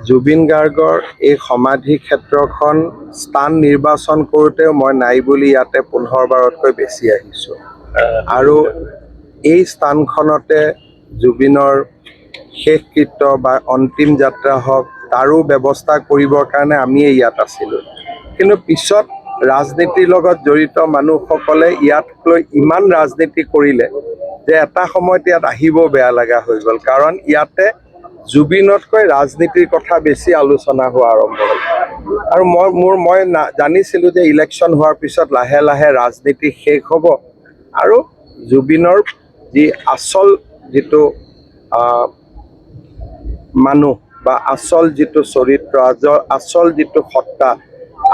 জুবিন গাৰ্গৰ এই সমাধি ক্ষেত্ৰখন স্থান নিৰ্বাচন কৰোঁতেও মই নাই বুলি ইয়াতে 15বাৰতকৈ বেছি আহিছোঁ আৰু এই স্থানখনতে জুবিনৰ শেষকৃত্য বা অন্তিম যাত্ৰা হওক তাৰো ব্যৱস্থা কৰিবৰ কাৰণে আমিয়ে ইয়াত আছিলোঁ। কিন্তু পিছত ৰাজনীতিৰ লগত জড়িত মানুহসকলে ইয়াক লৈ ইমান ৰাজনীতি কৰিলে যে এটা সময়ত ইয়াত আহিব বেয়া লগা হৈ গ'ল, কাৰণ ইয়াতে জুবিনতকৈ ৰাজনীতিৰ কথা বেছি আলোচনা হোৱা আৰম্ভ হ'ল। আৰু মই জানিছিলোঁ যে ইলেকশ্যন হোৱাৰ পিছত লাহে লাহে ৰাজনীতি শেষ হ'ব আৰু জুবিনৰ যি আচল যিটো মানুহ বা আচল যিটো চৰিত্ৰ, আচল যিটো সত্তা,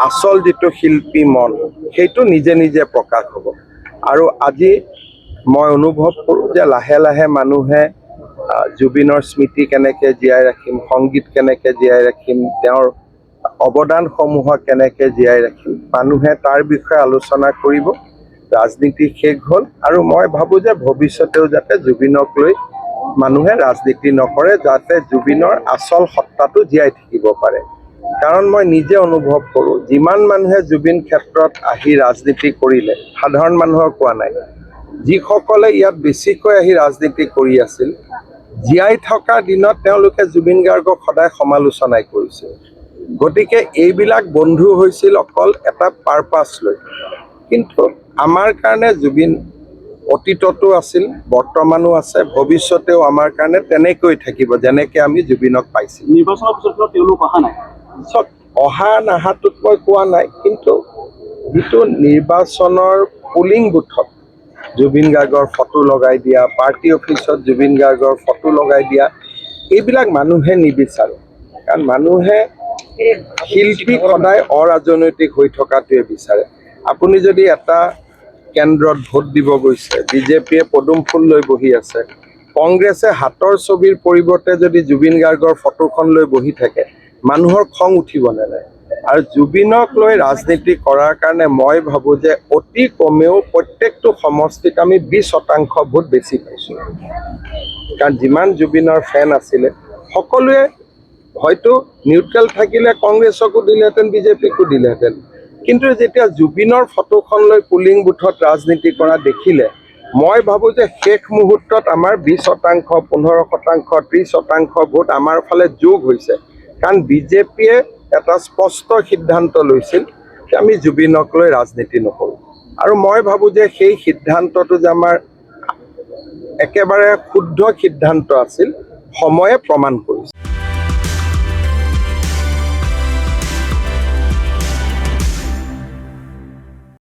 আচল যিটো শিল্পী মন, সেইটো নিজে নিজে প্ৰকাশ হ'ব। আৰু আজি মই অনুভৱ কৰোঁ যে লাহে লাহে মানুহে জুবিনৰ স্মৃতি কেনেকৈ জীয়াই ৰাখিম, সংগীত কেনেকৈ জীয়াই ৰাখিম, তেওঁৰ অৱদানসমূহক কেনেকৈ জীয়াই ৰাখিম, মানুহে তাৰ বিষয়ে আলোচনা কৰিব। ৰাজনীতি শেষ হ'ল আৰু মই ভাবোঁ যে ভৱিষ্যতেও যাতে জুবিনক লৈ মানুহে ৰাজনীতি নকৰে, যাতে জুবিনৰ আচল সত্তাটো জীয়াই থাকিব পাৰে। কাৰণ মই নিজে অনুভৱ কৰোঁ, যিমান মানুহে জুবিন ক্ষেত্ৰত আহি ৰাজনীতি কৰিলে, সাধাৰণ মানুহৰ কোৱা নাই, যিসকলে ইয়াত বেছিকৈ আহি ৰাজনীতি কৰি আছিল, জীয়াই থকা দিনত তেওঁলোকে জুবিন গাৰ্গক সদায় সমালোচনাই কৰিছিল। গতিকে এইবিলাক বন্ধু হৈছিল অকল এটা পাৰপাছ লৈ। কিন্তু আমাৰ কাৰণে জুবিন অতীততো আছিল, বৰ্তমানো আছে, ভৱিষ্যতেও আমাৰ কাৰণে তেনেকৈ থাকিব, যেনেকৈ আমি জুবিনক পাইছিলোঁ। নিৰ্বাচনৰ পিছত তেওঁলোক অহা নাই? চব অহা নাহাটোত মই কোৱা নাই, কিন্তু যিটো নিৰ্বাচনৰ পুলিং বুথত জুবিন গাৰ্গৰ ফটো লগাই দিয়া, পাৰ্টি অফিচত জুবিন গাৰ্গৰ ফটো লগাই দিয়া, এইবিলাক মানুহে নিবিচাৰে। কাৰণ মানুহে শিল্পী সদায় অৰাজনৈতিক হৈ থকাটোৱে বিচাৰে। আপুনি যদি এটা কেন্দ্ৰত ভোট দিব গৈছে, বিজেপিয়ে পদুম ফুল লৈ বহি আছে, কংগ্ৰেছে হাতৰ ছবিৰ পৰিৱৰ্তে যদি জুবিন গাৰ্গৰ ফটোখন লৈ বহি থাকে, মানুহৰ খং উঠিব নে নাই? আৰু জুবিনক লৈ ৰাজনীতি কৰাৰ কাৰণে মই ভাবোঁ যে অতি কমেও প্ৰত্যেকটো সমষ্টিত আমি 20% ভোট বেছি পাইছোঁ। কাৰণ যিমান জুবিনৰ ফেন আছিলে সকলোৱে হয়তো নিউট্ৰেল থাকিলে কংগ্ৰেছকো দিলেহেঁতেন, বিজেপিকো দিলেহেঁতেন। কিন্তু যেতিয়া জুবিনৰ ফটোখন লৈ পুলিং বুথত ৰাজনীতি কৰা দেখিলে, মই ভাবোঁ যে শেষ মুহূৰ্তত আমাৰ 20%, 15%, 30% ভোট আমাৰ ফালে যোগ হৈছে। কাৰণ বিজেপিয়ে এটা স্পষ্ট সিদ্ধান্ত লৈছিল যে আমি জুবিনক লৈ ৰাজনীতি নকৰোঁ। আৰু মই ভাবোঁ যে সেই সিদ্ধান্তটো যে আমাৰ একেবাৰে শুদ্ধ সিদ্ধান্ত আছিল, সময়ে প্ৰমাণ কৰিছে।